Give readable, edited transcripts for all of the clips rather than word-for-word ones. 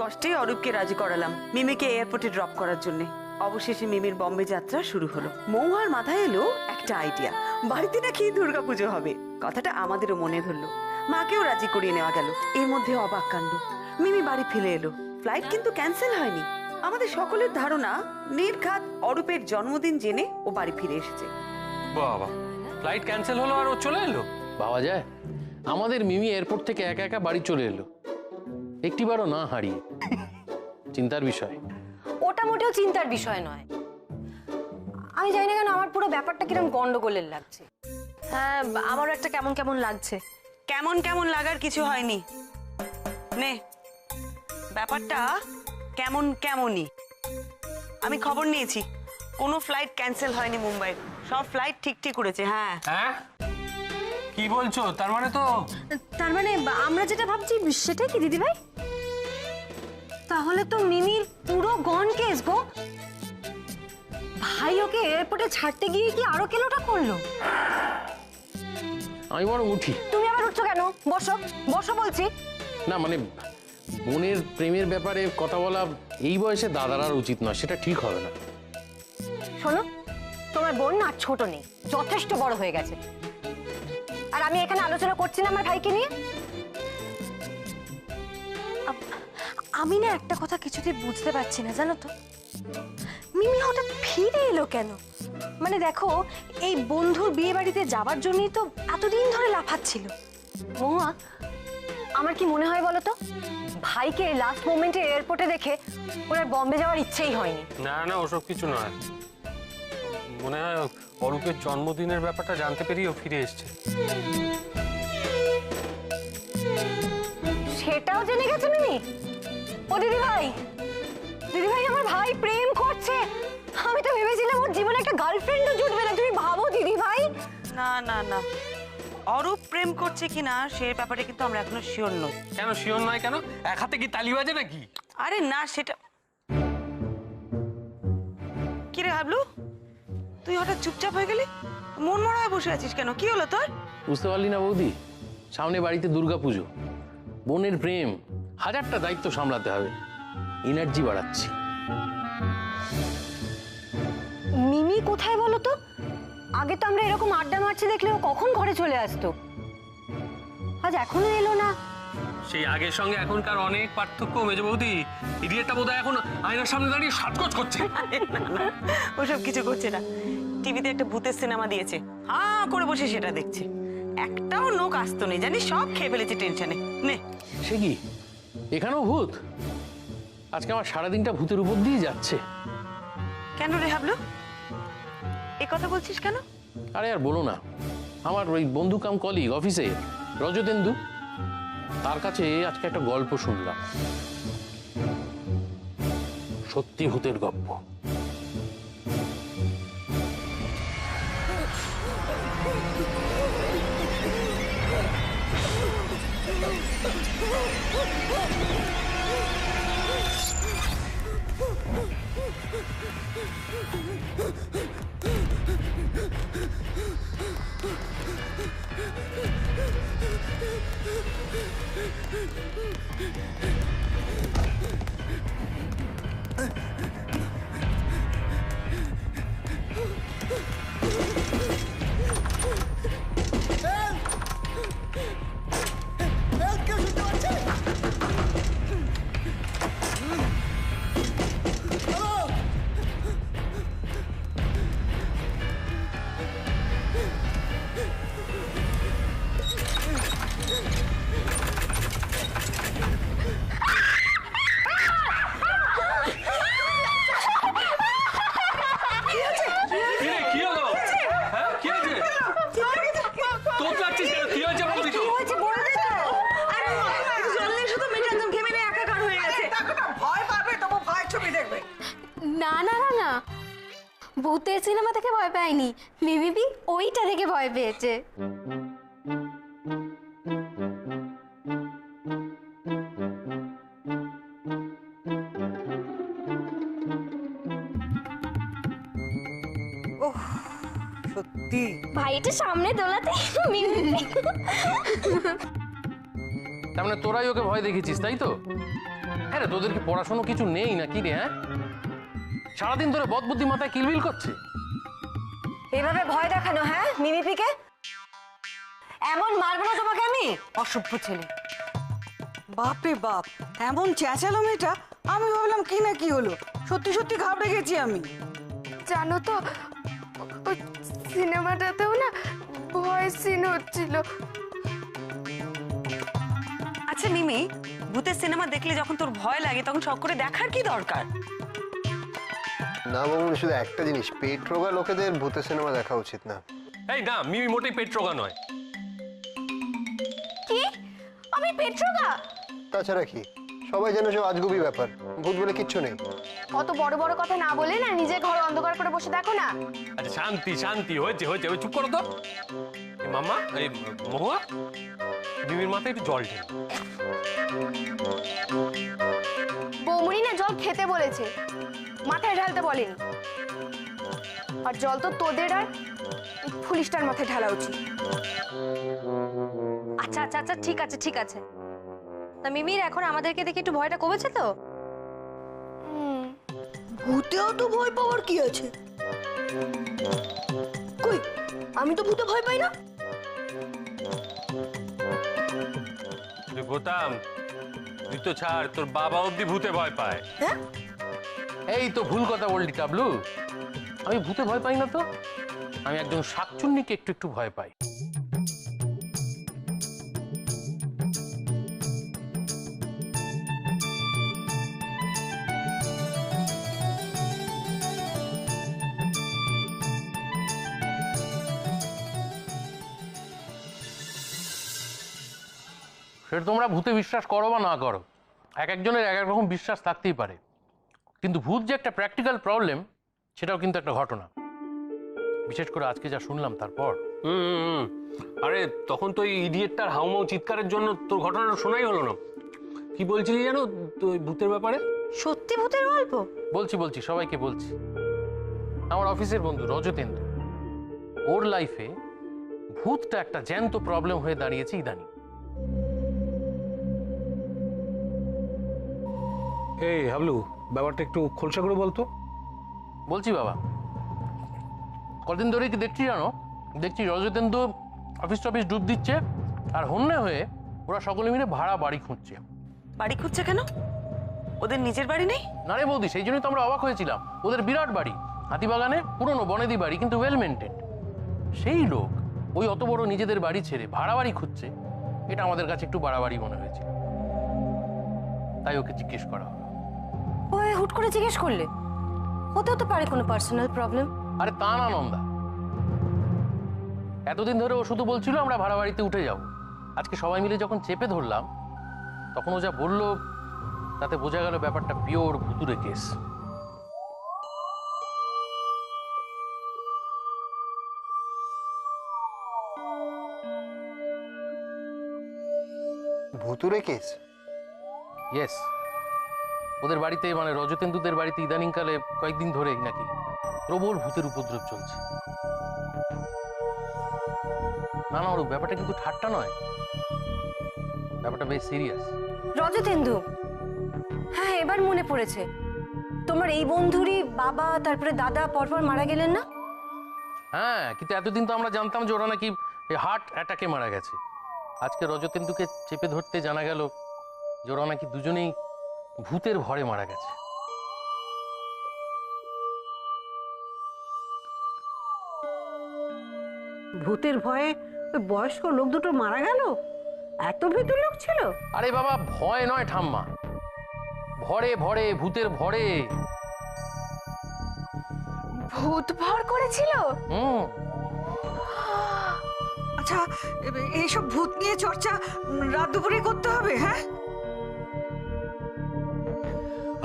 কষ্টেই অরূপকে রাজি করালাম মিমিকে এয়ারপোর্টে ড্রপ করার জন্য। অবশেষে মিমির বম্বে যাত্রা শুরু হলো। মৌহার মাথায় এলো একটা আইডিয়া, বাড়িতে নাকি দুর্গাপুজো হবে। কথাটা আমাদেরও মনে ধরলো, মাকেও রাজি করিয়ে নেওয়া গেল। এর মধ্যে অবাক কাণ্ড, মিমি বাড়ি ফিরে এলো। ফ্লাইট কিন্তু ক্যান্সেল হয়নি। আমাদের সকলের ধারণা নির্ঘাত অরূপের জন্মদিন জেনে ও বাড়ি ফিরে এসেছে। বাবা, ফ্লাইট ক্যান্সেল হলো আর ও চলে এলো? ভাবা যায় আমাদের মিমি এয়ারপোর্ট থেকে একা একা বাড়ি চলে এলো, একটিবারও না হারিয়ে। চিন্তার বিষয়। ওটা মোটেও চিন্তার বিষয় নয়। আমি জানি না কেন আমার পুরো ব্যাপারটা কিরকম গন্ডগোলের লাগছে। হ্যাঁ, আমারও একটা কেমন কেমন লাগছে। কেমন কেমন লাগার কিছু হয়নি, নে ব্যাপারটা কেমন কেমনই। আমি খবর নিয়েছি, কোনো ফ্লাইট ক্যান্সেল হয়নি মুম্বাইয়ের, সব ফ্লাইট ঠিক ঠিক করেছে। হ্যাঁ হ্যাঁ, কি বলছো? তার মানে তো তার মানে আমরা যেটা ভাবছি সেটাই কি দিদি ভাই? তাহলে তো মিমির পুরো গন কেস গো। ভাই ওকে এয়ারপোর্টে ছাড়তে গিয়ে কি আরো কেলোটা করলো? আমি বরং উঠি। তুমি আবার উঠছো কেন? বসো বসো বলছি। না মানে বোনের প্রেমের ব্যাপারে কথা বলা এই বয়সে দাদার আর উচিত নয়, সেটা ঠিক হবে না। শোনো, তোমার বোন না ছোট নেই, যথেষ্ট বড় হয়ে গেছে। আর আমি এখানে আলোচনা করছি না আমার ভাইকে নিয়ে। আমি না একটা কথা কিছুতেই বুঝতে পারছি না, জানো তো, মিমি হঠাৎ ফিরে এলো কেন? মানে দেখো, এই বন্ধুর বিয়ে বাড়িতে যাবার জন্যই তো এতদিন ধরে লাফাচ্ছিল। মহুয়া, আমার কি মনে হয় বলো তো, ভাইকে লাস্ট মোমেন্টে এয়ারপোর্টে দেখে ওর আর বম্বে যাওয়ার ইচ্ছেই হয়নি। না না, ওসব কিছু নয়। মনে হয় অরূপের জন্মদিনের ব্যাপারটা জানতে পেরিয়ে ও ফিরে এসছে। সেটাও জেনে গেছে মিমি? ও দিদি ভাই, দিদি ভাই আমার ভাই প্রেম করছে। আমি তো ভেবেছিলাম ওর জীবনে একটা গার্লফ্রেন্ডও জুটবে না। তুমি ভাবো দিদি ভাই। না না না, অরূপ প্রেম করছে কিনা সে ব্যাপারে কিন্তু আমরা এখনো শিওর নই। কেন শিওর নয় কেন? এক হাতে কি তালি বাজে নাকি? আরে না, সেটা কি রে হাবলু, তুই হঠাৎ চুপচাপ হয়ে গেলি, মন মরা হয়ে বসে আছিস কেন? কি হলো তোর? বুঝতে পারলি না বৌদি? সামনে বাড়িতে দুর্গাপুজো, বোনের প্রেম, হাজারটা দায়িত্ব সামলাতে হবে, এনার্জি বাড়াচ্ছি। মিমি কোথায় বলো তো? আগে তো আমরা এরকম আড্ডা মারছি দেখলে ও কখন ঘরে চলে আসতো, আজ এখনো এলো না। সেই আগের সঙ্গে এখনকার অনেক পার্থক্য মেজ বৌদি। ইডিয়েটটা বোধহয় এখন আয়নার সামনে দাঁড়িয়ে সাজগোজ করছে। ওসব কিছু করছে না, টিভিতে একটা ভূতের সিনেমা দিয়েছে, হাঁ করে বসে সেটা দেখছে। একটাও লোক আসতো নেই, জানিস, সব খেয়ে ফেলেছে টেনশনে। নে। সে কি, এখানেও ভূত? আজকে আমার সারাদিনটা ভূতের উপর দিয়ে যাচ্ছে। কেন রে হাবলু, এ কথা বলছিস কেন? আরে আর বলো না, আমার ওই বন্ধু কাম কলিগ অফিসে রজতেন্দু, তার কাছে আজকে একটা গল্প শুনলাম, সত্যি ভূতের গল্প। না না না না, ভূতের সিনেমা থেকে ভয় পাইনি, মিমি ওইটা দেখে ভয় পেয়েছে। সত্যি ভাই এটা সামনে দোলাতে মিমি। তার মানে তোরাই ওকে ভয় দেখেছিস, তাই তো? হ্যাঁ রে, তোদের কি পড়াশোনা কিছু নেই না কি রে? হ্যাঁ, সারাদিন ধরে বদবুদ্ধি মাথায় কিলবিল করছে। এইভাবে ভয় দেখানো, হ্যাঁ মিমিপিকে? এমন মারবো না তোমাকে আমি, অসভ্য ছেলে। বাপরে বাপ, এমন চেঁচালো মেয়েটা, আমি ভাবলাম কি না কি হলো, সত্যি সত্যি ঘাবড়ে গেছি আমি। জানো তো ওই সিনেমাটাতেও না ভয় সিন হচ্ছিল। আচ্ছা মিমি, ভূতের সিনেমা দেখলে যখন তোর ভয় লাগে তখন শখ করে দেখার কি দরকার? না মামুনি, শুধু একটা জিনিস, পেট রোগা লোকেদের ভূতের সিনেমা দেখা উচিত না। এই না, মিমি মোটেই পেট রোগা নয়। কি? আমি পেট্রোগা? তাছাড়া কি, সবাই জানে সব আজগুবি ব্যাপার, ভূত বলে কিচ্ছু নেই। অত বড় বড় কথা না বলে না নিজে ঘর অন্ধকার করে বসে দেখো না। আচ্ছা শান্তি শান্তি, হয়েছে হয়েছে, ওই চুপ করো তো। এই মামা, এই মহুয়া, মিমির মাথায় একটু জল ঢেল। বৌমনি না জল খেতে বলেছে, মাথায় ঢালতে বলেনি। আর জল তো তোদের আর পুলিশটার মাথায় ঢালা উচিত। আচ্ছা আচ্ছা আচ্ছা, ঠিক আছে ঠিক আছে। তা মিমির এখন আমাদেরকে দেখে একটু ভয়টা কমেছে তো? ভূতেও তো ভয় পাওয়ার কি আছে? কই, আমি তো ভূতে ভয় পাই না। তুই বোতাম, তুই তো ছাড়, তোর বাবা অব্দি ভূতে ভয় পায়। এই তো ভুল কথা বললি টাবলু, আমি ভূতে ভয় পাই না তো, আমি একজন শাকচুন্নিকে একটু একটু ভয় পাই। সেটা তোমরা ভূতে বিশ্বাস করো বা না করো, এক একজনের এক এক রকম বিশ্বাস থাকতেই পারে, কিন্তু ভূত যে একটা প্র্যাকটিক্যাল প্রবলেম সেটাও কিন্তু একটা ঘটনা, বিশেষ করে আজকে যা শুনলাম তারপর। আরে তখন তো এই ইডিয়েটটার হাউমাউ চিৎকারের জন্য তোর ঘটনাটা শোনাই হলো না। কি বলছিলি জানো তুই ভূতের ব্যাপারে? সত্যি ভূতের গল্প? বলছি বলছি, সবাইকে বলছি। আমার অফিসের বন্ধু রজতেন্দু, ওর লাইফে ভূতটা একটা জ্যান্ত প্রবলেম হয়ে দাঁড়িয়েছে ইদানিং। এই হাবলু, ব্যাপারটা একটু খোলসা করে বলতো। বলছি বাবা, কদিন ধরে কি দেখছি জানো, দেখছি রজতেন্দু অফিস টফিস ডুব দিচ্ছে, আর হন্যে হয়ে ওরা সকলে মিলে ভাড়া বাড়ি খুঁজছে। বাড়ি খুঁজছে কেন? ওদের নিজের বাড়ি নেই? না রে বৌদি, সেই জন্যই তো আমরা অবাক হয়েছিলাম। ওদের বিরাট বাড়ি, হাতিবাগানে, পুরনো বনেদি বাড়ি, কিন্তু ওয়েল মেনটেন। সেই লোক ওই অত বড় নিজেদের বাড়ি ছেড়ে ভাড়া বাড়ি খুঁজছে, এটা আমাদের কাছে একটু বাড়াবাড়ি মনে হয়েছিল, তাই ওকে জিজ্ঞেস করা হলো। ওই হুট করে জিজ্ঞেস করলে? হতেও তো পারে কোনো পার্সোনাল প্রবলেম। আরে তা না নন্দা, এতদিন ধরে ও শুধু বলছিল আমরা ভাড়া বাড়িতে উঠে যাব। আজকে সবাই মিলে যখন চেপে ধরলাম, তখন ও যা বললো তাতে বোঝা গেল ব্যাপারটা পিওর ভুতুরে কেস। ভুতুরে কেস? ইয়েস, ওদের বাড়িতে মানে রজতেন্দুদের বাড়িতে ইদানিংকালে কয়েকদিন ধরেই নাকি প্রবল ভূতের উপদ্রব চলছে। না না ওর ব্যাপারটা কিন্তু ঠাট্টা নয়, ব্যাপারটা বেশ সিরিয়াস। রজতেন্দু, হ্যাঁ এবার মনে পড়েছে, তোমার এই বন্ধুরই বাবা তারপরে দাদা পরপর মারা গেলেন না? হ্যাঁ, কিন্তু এতদিন তো আমরা জানতাম যে ওরা নাকি হার্ট অ্যাটাকে মারা গেছে। আজকে রজতেন্দুকে চেপে ধরতে জানা গেল যে ওরা নাকি দুজনেই ভূতের ভরে মারা গেছে। ভূতের ভয়ে ওই বয়স্ক লোক দুটো মারা গেল? এত ভীতু লোক ছিল? আরে বাবা, ভয় নয় ঠাম্মা, ভরে ভরে, ভূতের ভরে। ভূত ভর করেছিল? আচ্ছা, এইসব ভূত নিয়ে চর্চা রাত দুপুরে করতে হবে? হ্যাঁ,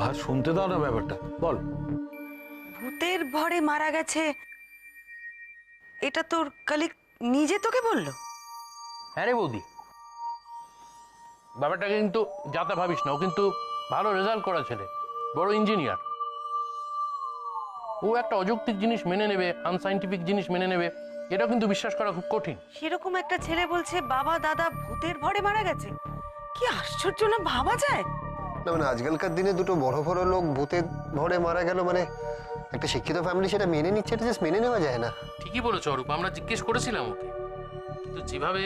আর শুনতে দাও না ব্যাপারটা, বল। ভূতের ভরে মারা গেছে, এটা তোর কলিগ নিজে তোকে বললো? হ্যাঁ রে বৌদি, ব্যাপারটাকে কিন্তু যাতা ভাবিস না, ও কিন্তু ভালো রেজাল্ট করা ছেলে, বড় ইঞ্জিনিয়ার। ও একটা অযৌক্তিক জিনিস মেনে নেবে, আনসাইন্টিফিক জিনিস মেনে নেবে, এটাও কিন্তু বিশ্বাস করা খুব কঠিন। সেরকম একটা ছেলে বলছে বাবা দাদা ভূতের ভরে মারা গেছে, কি আশ্চর্য না ভাবা যায়। না মানে আজকালকার দিনে দুটো বড় বড় লোক ভূতের ভরে মারা গেল, মানে একটা শিক্ষিত ফ্যামিলি সেটা মেনে নিচ্ছে, এটা জাস্ট মেনে নেওয়া যায় না। ঠিকই বলেছ অরূপ, আমরা জিজ্ঞেস করেছিলাম ওকে, কিন্তু যেভাবে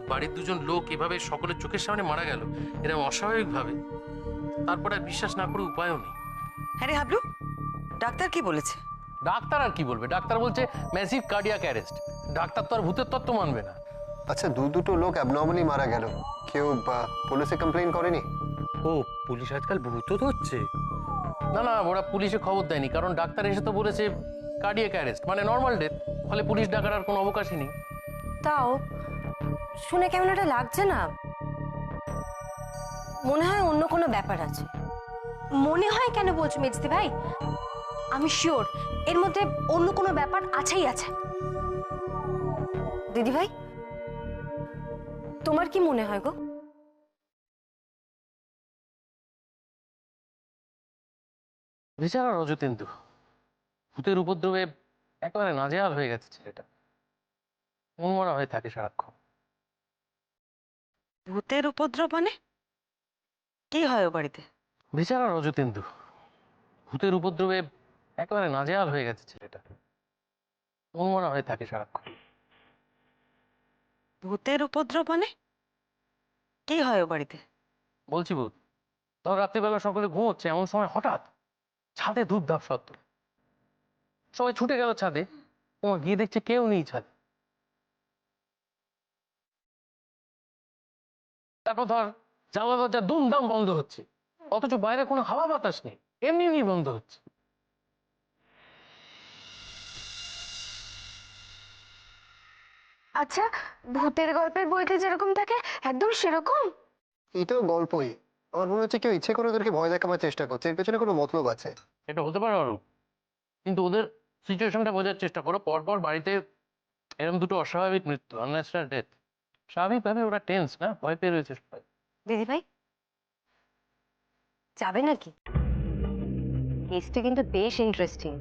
বাড়ির দুজন লোক এভাবে সকলের চোখের সামনে মারা গেল এরকম অস্বাভাবিকভাবে, তারপরে আর বিশ্বাস না করে উপায়ও নেই। হ্যাঁ রে হাবলু, ডাক্তার কি বলেছে? ডাক্তার আর কি বলবে, ডাক্তার বলছে ম্যাসিভ কার্ডিয়াক অ্যারেস্ট। ডাক্তার তো আর ভূতের তত্ত্ব মানবে না। আচ্ছা, দুটো লোক অ্যাবনর্মালি মারা গেল, কেউ পুলিশে কমপ্লেন করেনি? ও পুলিশ আজকাল ভূত ধরছে? না না, ওরা পুলিশে খবর দেয়নি, কারণ ডাক্তার এসে তো বলেছে কার্ডিয়াক অ্যারেস্ট মানে নর্মাল ডেথ, ফলে পুলিশ ডাকার আর কোনো অবকাশই নেই। তাও শুনে কেমন একটা লাগছে না? মনে হয় অন্য কোনো ব্যাপার আছে। মনে হয় কেন বলছো মেজদি ভাই? আমি শিওর এর মধ্যে অন্য কোনো ব্যাপার আছেই আছে। দিদি ভাই, তোমার কি মনে হয় গো? বেচারা রজতেন্দু, ভূতের উপদ্রবে একেবারে নাজেহাল হয়ে গেছে ছেলেটা, মনমরা হয়ে থাকে সারাক্ষণ। ভূতের উপদ্রব মানে কি হয় ও বাড়িতে? বেচারা রজতেন্দু, ভূতের উপদ্রবে একেবারে নাজেহাল হয়ে গেছে ছেলেটা, মনমরা হয়ে থাকে সারাক্ষণ। ভূতের উপদ্রব মানে কি হয় ও বাড়িতে? বলছি ভূত, তখন রাত্রিবেলা সকলে ঘুমোচ্ছে, এমন সময় হঠাৎ ছাদে ধূপধাপ শব্দ। সবাই ছুটে গেল ছাদে, তোমার গিয়ে দেখছে কেউ নেই ছাদে। তারপর ধর জানলা দরজা দুমদাম বন্ধ হচ্ছে, অথচ বাইরে কোনো হাওয়া বাতাস নেই, এমনি এমনি বন্ধ হচ্ছে। আচ্ছা, ভূতের গল্পের বইতে যেরকম থাকে একদম সেরকম? এটাও গল্পই। আমার মনে হচ্ছে কেউ ইচ্ছে করে ওদেরকে ভয় দেখাবার চেষ্টা করছে, এর পেছনে কোনো মতলব আছে। এটা হতে পারে অরূপ, কিন্তু ওদের সিচুয়েশনটা বোঝার চেষ্টা করো। পরপর বাড়িতে এরকম দুটো অস্বাভাবিক মৃত্যু, আনন্যাচারাল ডেথ, স্বাভাবিকভাবে ওরা টেন্স না, ভয় পেয়ে রয়েছে সবাই। দিদি ভাই যাবে নাকি? কেসটা কিন্তু বেশ ইন্টারেস্টিং।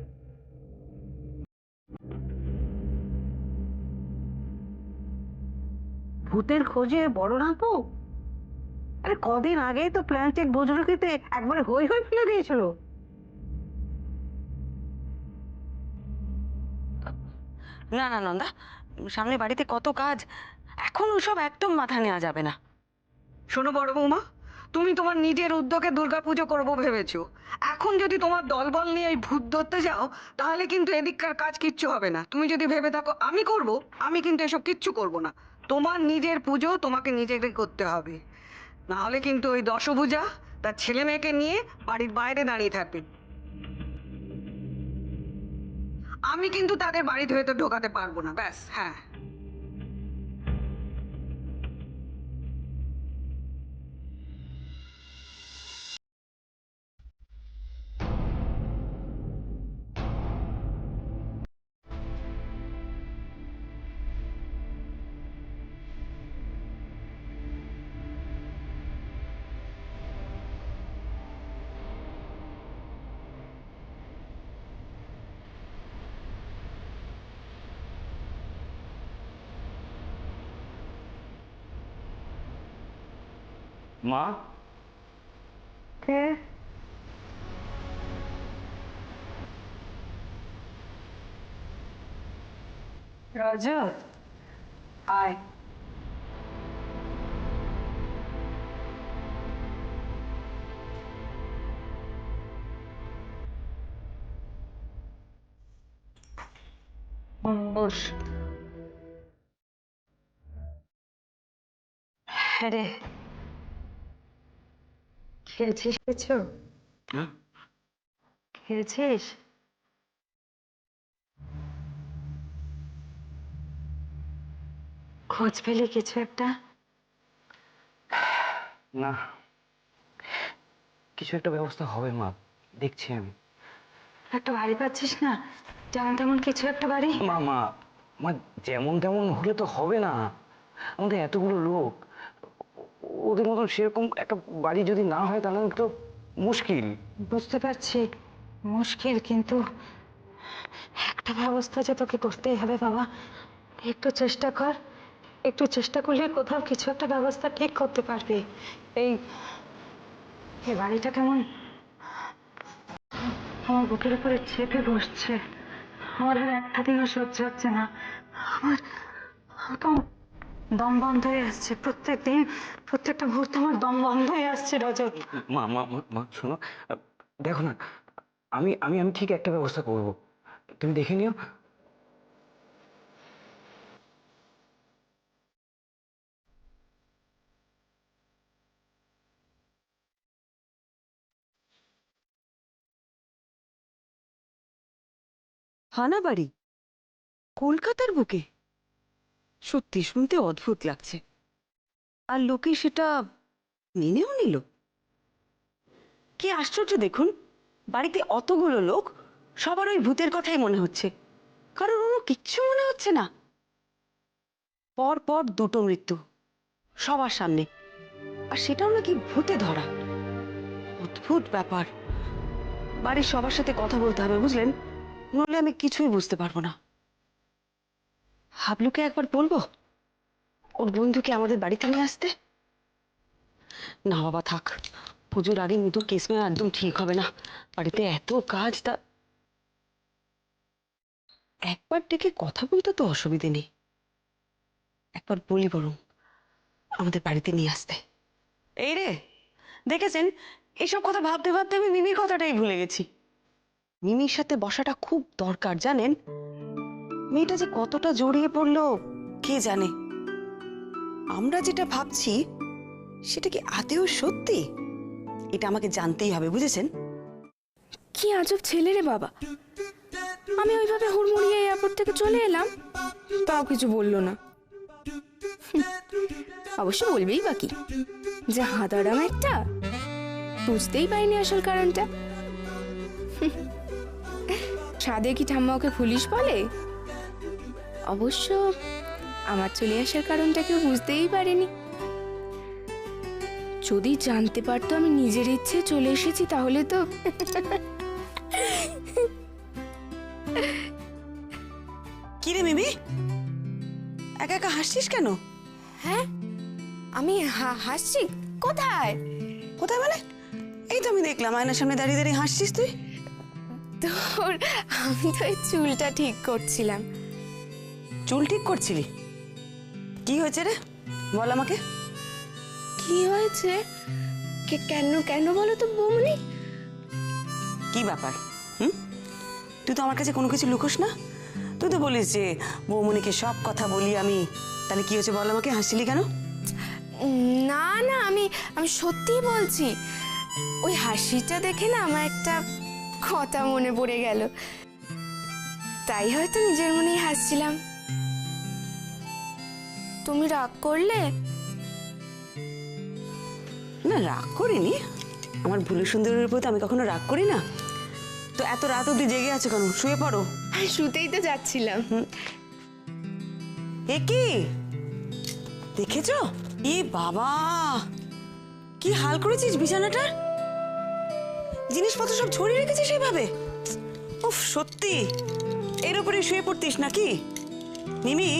ভূতের খোঁজে বড় রাখবো? আরে কদিন আগেই তো প্ল্যান্টেড বুজরুকিতে একবারে হই হই ফেলে দিয়েছিল। না না নন্দা, সামনে বাড়িতে কত কাজ, এখন ওসব একদম মাথা নেওয়া যাবে না। শোনো বড় বৌমা, তুমি তোমার নিজের উদ্যোগে দুর্গাপুজো করবো ভেবেছো, এখন যদি তোমার দলবল নিয়ে এই ভূত ধরতে যাও তাহলে কিন্তু এদিককার কাজ কিচ্ছু হবে না। তুমি যদি ভেবে থাকো আমি করব, আমি কিন্তু এসব কিচ্ছু করব না। তোমার নিজের পুজো তোমাকে নিজেকে করতে হবে, না হলে কিন্তু ওই দশভূজা তার ছেলে মেয়েকে নিয়ে বাড়ির বাইরে দাঁড়িয়ে থাকবে। আমি কিন্তু তাদের বাড়িতে হয়তো ঢোকাতে পারবো না, ব্যাস। হ্যাঁ, মা, কে? রজত, আয়। বস। হ্যাঁ রে, খেয়েছিস কিছু? খেয়েছিস? খোঁজ পেলে কিছু একটা? না, কিছু একটা ব্যবস্থা হবে মা, দেখছি আমি। একটা বাড়ি পাচ্ছিস না? যেমন তেমন কিছু একটা বাড়ি? মা মা মা, যেমন তেমন হলে তো হবে না, আমাদের এতগুলো লোক, ওদের মতন সেরকম একটা বাড়ি যদি না হয় তাহলে তো মুশকিল। বুঝতে পারছি মুশকিল, কিন্তু একটা ব্যবস্থা যে তোকে করতেই হবে বাবা। একটু চেষ্টা কর, একটু চেষ্টা করলে কোথাও কিছু একটা ব্যবস্থা ঠিক করতে পারবি। এই এ বাড়িটা কেমন আমার বুকের উপরে চেপে বসছে। আমার আর একটা দিনও সহ্য হচ্ছে না। আমার তো দম বন্ধ হয়ে আসছে। প্রত্যেক দিন প্রত্যেকটা মুহূর্তে আমার দম বন্ধ হয়ে আসছে রজত। মা মা মা শোনো, দেখো না, আমি আমি আমি ঠিক একটা ব্যবস্থা করব, তুমি দেখে নিও। হানা বাড়ি কলকাতার বুকে, সত্যি শুনতে অদ্ভুত লাগছে। আর লোকে সেটা মেনেও নিল। কি আশ্চর্য দেখুন, বাড়িতে অতগুলো লোক, সবার ওই ভূতের কথাই মনে হচ্ছে, কারণ অন্য কিচ্ছু মনে হচ্ছে না। পর পর দুটো মৃত্যু সবার সামনে, আর সেটাও নাকি ভূতে ধরা। অদ্ভুত ব্যাপার। বাড়ির সবার সাথে কথা বলতে হবে, বুঝলেন, নইলে আমি কিছুই বুঝতে পারবো না। হাবলুকে একবার বলবো ওর বন্ধুকে আমাদের বাড়িতে নিয়ে আসতে। না বাবা থাক, পুজোর আগে মৃত্যুর কেস মেয়ে একদম ঠিক হবে না। বাড়িতে এত কাজ, তা একবার ডেকে কথা বলতে তো অসুবিধে নেই। একবার বলি বরং আমাদের বাড়িতে নিয়ে আসতে। এই রে, দেখেছেন, এসব কথা ভাবতে ভাবতে আমি মিমির কথাটাই ভুলে গেছি। মিমির সাথে বসাটা খুব দরকার, জানেন। মেয়েটা যে কতটা জড়িয়ে পড়লো কে জানে। আমরা যেটা ভাবছি সেটা কি আদেও সত্যি, এটা আমাকে জানতেই হবে, বুঝেছেন। কি আজব ছেলে রে বাবা। আমি ওইভাবে হুড়মুড়িয়ে এয়ারপোর্ট থেকে চলে এলাম, তাও কিছু বললো না। অবশ্য বলবেই বাকি যে হাদারাম একটা, বুঝতেই পারিনি আসল কারণটা। সাদে কি ঠাম্মা ওকে পুলিশ বলে? অবশ্য আমার চলে আসার কারণটা কেউ বুঝতেই পারেনি। যদি জানতে পারতো আমি নিজের ইচ্ছে চলে এসেছি, তাহলে তো কি রে মিমি, একা একা হাসছিস কেন? হ্যাঁ, আমি হাসছি? কোথায় কোথায় মানে? এই তো আমি দেখলাম আয়নার সামনে দাঁড়িয়ে দাঁড়িয়ে হাসছিস তুই। তোর, আমি তো এই চুলটা ঠিক করছিলাম। চুল ঠিক করছিলি? কি হয়েছে রে, বল আমাকে। কি হয়েছে? কেন কেন বলো তো বৌমনি। কি ব্যাপার? তুই তো আমার কাছে কোনো কিছু লুকোস না। তুই তো বলিস যে বৌমনিকে সব কথা বলি আমি। তাহলে কি হয়েছে বল আমাকে, হাসছিলি কেন? না না, আমি সত্যিই বলছি। ওই হাসিটা দেখে না আমার একটা কথা মনে পড়ে গেল, তাই হয়তো নিজের মনেই হাসছিলাম। তুমি রাগ করলে? না, রাগ করিনি। আমার ভুলে সুন্দরের উপর তো আমি কখনো রাগ করি না। তো এত রাত অব্দি জেগে আছো কেন? শুয়ে পড়ো। শুতেই তো যাচ্ছিলাম। এ কি দেখেছো? এ বাবা, কি হাল করেছিস বিছানাটার। জিনিসপত্র সব ছড়িয়ে রেখেছিস এইভাবে। উফ, সত্যি এর উপরে শুয়ে পড়তিস নাকি? মিমি,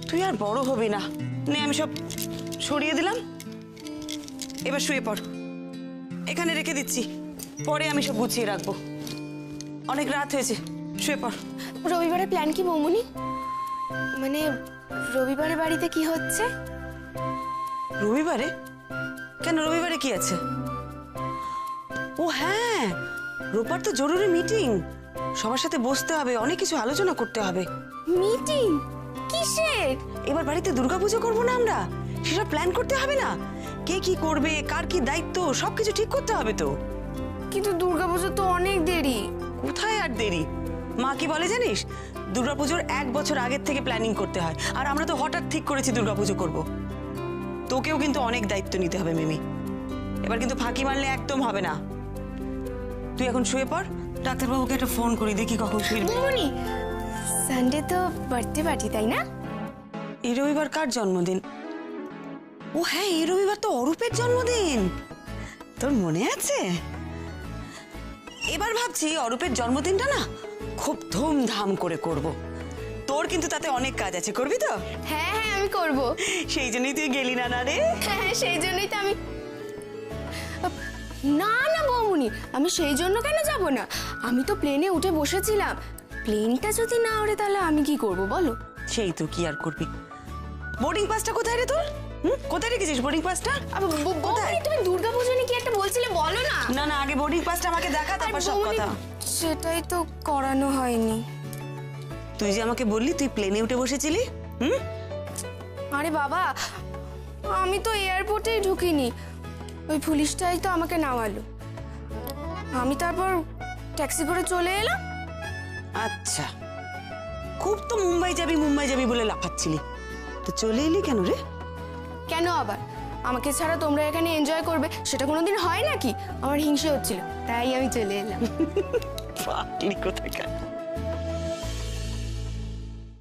তুই আর বড় হবি না। নে, আমি সব সরিয়ে দিলাম, এবার শুয়ে পড়। এখানে রেখে দিচ্ছি, পরে আমি সব গুছিয়ে রাখবো। অনেক রাত হয়েছে, শুয়ে পড়। রবিবারের প্ল্যান কি বৌমনি? মানে রবিবারে বাড়িতে কি হচ্ছে? রবিবারে? কেন, রবিবারে কি আছে? ও হ্যাঁ, রোববার তো জরুরি মিটিং, সবার সাথে বসতে হবে, অনেক কিছু আলোচনা করতে হবে। মিটিং? কিসের? এবার বাড়িতে দুর্গাপুজো করবো না আমরা, সেসব প্ল্যান করতে হবে না? কে কি করবে, কার কি দায়িত্ব, সবকিছু ঠিক করতে হবে তো। কিন্তু দুর্গাপুজো তো অনেক দেরি। কোথায় আর দেরি? মা কি বলে জানিস, দুর্গাপুজোর 1 বছর আগের থেকে প্ল্যানিং করতে হয়। আর আমরা তো হঠাৎ ঠিক করেছি দুর্গাপুজো করব। তোকেও কিন্তু অনেক দায়িত্ব নিতে হবে মিমি। এবার কিন্তু ফাঁকি মারলে একদম হবে না। তুই এখন শুয়ে পড়, ডাক্তারবাবুকে একটা ফোন করি, দেখি কখন ফিরবে। বৌমনি, সানডে তো বার্থডে পার্টি, তাই না? এই রবিবার কার জন্মদিন? ও হ্যাঁ, এই রবিবার তো অরূপের জন্মদিন। তোর মনে আছে? এবার ভাবছি অরূপের জন্মদিনটা না খুব ধুমধাম করে করব। তোর কিন্তু তাতে অনেক কাজ আছে, করবি তো? হ্যাঁ হ্যাঁ, আমি করব। সেই জন্যই তুই গেলি না? না রে, হ্যাঁ, সেই জন্যই তো আমি। না না বৌমনি, আমি সেই জন্য কেন যাব না? আমি তো প্লেনে উঠে বসেছিলাম। প্লেনটা যদি না ওড়ে তাহলে আমি কি করব বলো? সেই তো, কি আর করবি। বোর্ডিং পাসটা কোথায় রে তোর? কোথায় রেখেছিস বোর্ডিং পাসটা? বৌমনি, তুমি দুর্গাপুজো নিয়ে কি একটা বলছিলে, বলো না। না না, আগে বোর্ডিং পাসটা আমাকে দেখা, তারপর সব বৌমনি, কথা। সেটাই তো করানো হয়নি। তুই যে আমাকে বললি তুই প্লেনে উঠে বসেছিলি। আরে বাবা, আমি তো এয়ারপোর্টেই ঢুকিনি, ওই পুলিশটাই তো আমাকে নামালো। আমি তারপর ট্যাক্সি করে চলে এলাম। আচ্ছা, খুব তো মুম্বাই যাবি বলে লাফাচ্ছিলি, তো চলে এলি কেন রে? কেন আবার? আমাকে ছাড়া তোমরা এখানে এনজয় করবে সেটা কোনোদিন হয় নাকি? আমার হিংসে হচ্ছিল, তাই আমি চলে এলাম। পাগলি কোথাকার।